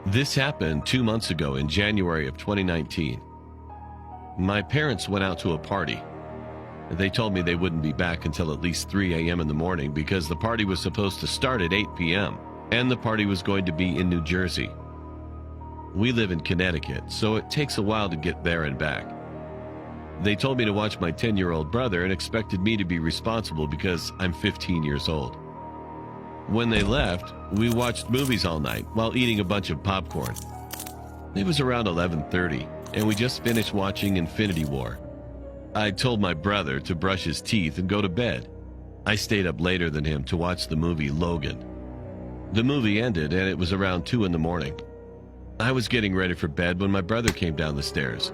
This happened 2 months ago in January of 2019. My parents went out to a party. They told me they wouldn't be back until at least 3 a.m. in the morning because the party was supposed to start at 8 p.m. and the party was going to be in New Jersey. We live in Connecticut, so it takes a while to get there and back. They told me to watch my 10-year-old brother and expected me to be responsible because I'm 15 years old. When they left, we watched movies all night while eating a bunch of popcorn. It was around 11:30, and we just finished watching Infinity War. I told my brother to brush his teeth and go to bed. I stayed up later than him to watch the movie Logan. The movie ended, and it was around 2 in the morning. I was getting ready for bed when my brother came down the stairs.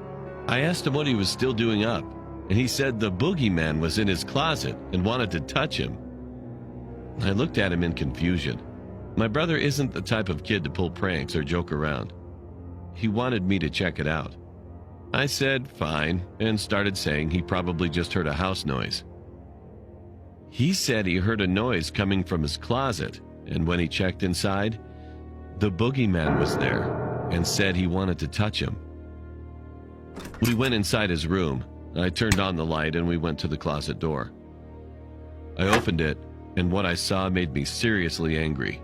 I asked him what he was still doing up, and he said the boogeyman was in his closet and wanted to touch him. I looked at him in confusion. My brother isn't the type of kid to pull pranks or joke around. He wanted me to check it out. I said fine and started saying he probably just heard a house noise. He said he heard a noise coming from his closet, and when he checked inside, the boogeyman was there and said he wanted to touch him. We went inside his room. I turned on the light and we went to the closet door. I opened it, and what I saw made me seriously angry.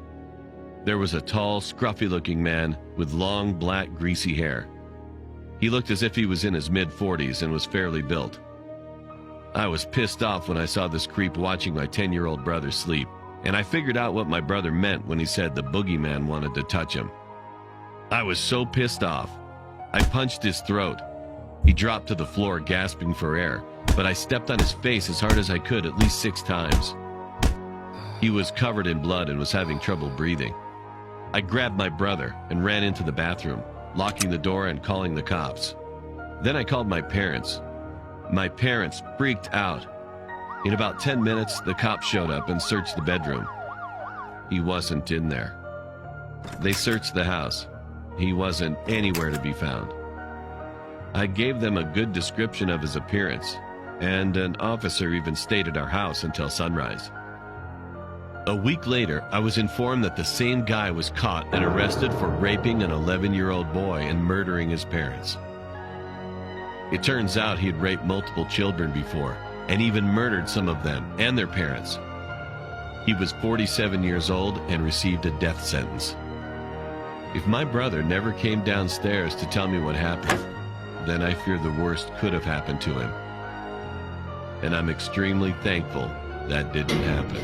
There was a tall, scruffy-looking man with long, black, greasy hair. He looked as if he was in his mid-40s and was fairly built. I was pissed off when I saw this creep watching my 10-year-old brother sleep, and I figured out what my brother meant when he said the boogeyman wanted to touch him. I was so pissed off. I punched his throat. He dropped to the floor gasping for air, but I stepped on his face as hard as I could at least 6 times. He was covered in blood and was having trouble breathing. I grabbed my brother and ran into the bathroom, locking the door and calling the cops. Then I called my parents. My parents freaked out. In about 10 minutes, the cops showed up and searched the bedroom. He wasn't in there. They searched the house. He wasn't anywhere to be found. I gave them a good description of his appearance, and an officer even stayed at our house until sunrise. A week later, I was informed that the same guy was caught and arrested for raping an 11-year-old boy and murdering his parents. It turns out he had raped multiple children before, and even murdered some of them and their parents. He was 47 years old and received a death sentence. If my brother never came downstairs to tell me what happened, then I fear the worst could have happened to him. And I'm extremely thankful that didn't happen.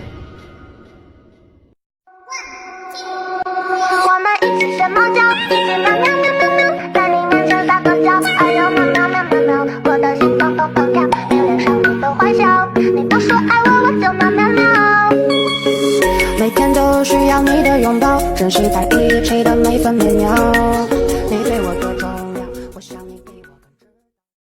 我们一起学猫叫，一起喵喵喵喵喵，在你面前撒个娇，哎呦喵喵喵喵喵，我的心砰砰砰跳，连脸上你都坏笑，你不说爱我，我就喵喵喵。每天都需要你的拥抱，珍惜在一起的每分每秒。